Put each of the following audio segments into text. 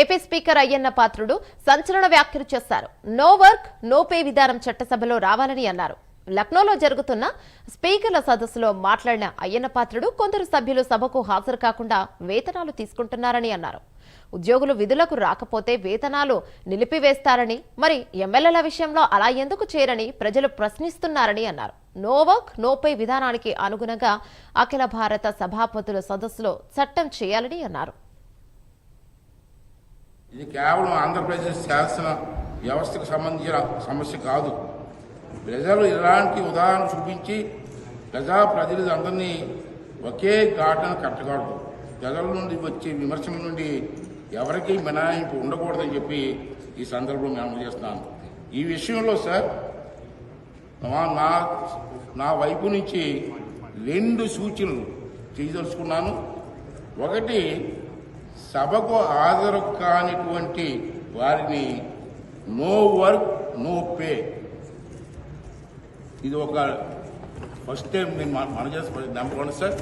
AP speaker Ayyanna Patrudu సంచలన వ్యాఖ్యలు చేశారు. నో వర్క్ నో పే విధానం చట్టసభలో రావాలని అన్నారు. లక్నోలో జరుగుతున్న స్పీకర్ల సదస్సులో మాట్లాడిన అయ్యన్న పాత్రుడు కొందరు సభ్యులు సభకు హాజరు కాకుండా వేతనాలు తీసుకుంటున్నారని అన్నారు. ఉద్యోగులు విధులకు రాకపోతే వేతనాలు నిలిపివేస్తారని, మరి ఎమ్మెల్యేల విషయంలో అలా ఎందుకు చేయరని ప్రజలు ప్రశ్నిస్తున్నారని అన్నారు. నో వర్క్ నో పే విధానానికి అనుగుణంగా అఖిల భారత సభాపతుల సదస్సులో చట్టం చేయాలని అన్నారు. ఇది కేవలం ఆంధ్రప్రదేశ్ శాసన వ్యవస్థకు సంబంధించిన సమస్య కాదు. ప్రజలు ఇలాంటి ఉదాహరణ చూపించి ప్రజాప్రతినిధులందరినీ ఒకే ఘాటను కట్టకూడదు. ప్రజల నుండి వచ్చే విమర్శల నుండి ఎవరికీ మినహాయింపు ఉండకూడదని చెప్పి ఈ సందర్భంలో నేను చేస్తున్నాను. ఈ విషయంలో సార్ నా వైపు నుంచి 2 సూచనలు చేయదలుచుకున్నాను. ఒకటి, సభకు హాజరు కానిటువంటి వారిని నో వర్క్ నో పే, ఇది ఒక ఫస్ట్ టైం నేను మన చేసి నెంబర్ 1 సార్.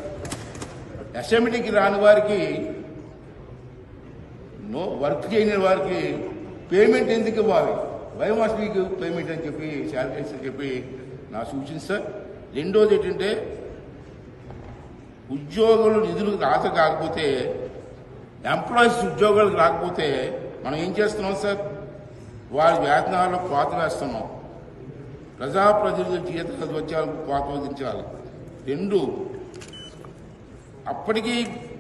అసెంబ్లీకి రాని వారికి, నో వర్క్ చేయని వారికి పేమెంట్ ఎందుకు ఇవ్వాలి, వై మస్ట్ బి పేమెంట్ అని చెప్పి శాలరీస్ అని చెప్పి నా సూచన సార్. రెండోది ఏంటంటే, ఉద్యోగులు నిధులకు రాత కాకపోతే, ఎంప్లాయీస్ ఉద్యోగాలకు రాకపోతే మనం ఏం చేస్తున్నాం సార్, వారి వేతనాల్లో కోత వేస్తున్నాం. ప్రజాప్రతినిధుల జీతాలు వచ్చేందుకు కోత విధించాలి. 2, అప్పటికీ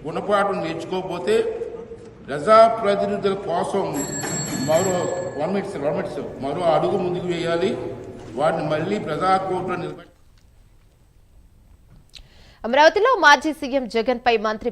గుణపాఠం నేర్చుకోకపోతే ప్రజాప్రతినిధుల కోసం మరో 1 minute మరో అడుగు ముందుకు వేయాలి. వాటిని మళ్లీ ప్రజాకోర్టులో నిలబెట్టాలి. అమరావతిలో మాజీ సీఎం జగన్ పై మంత్రి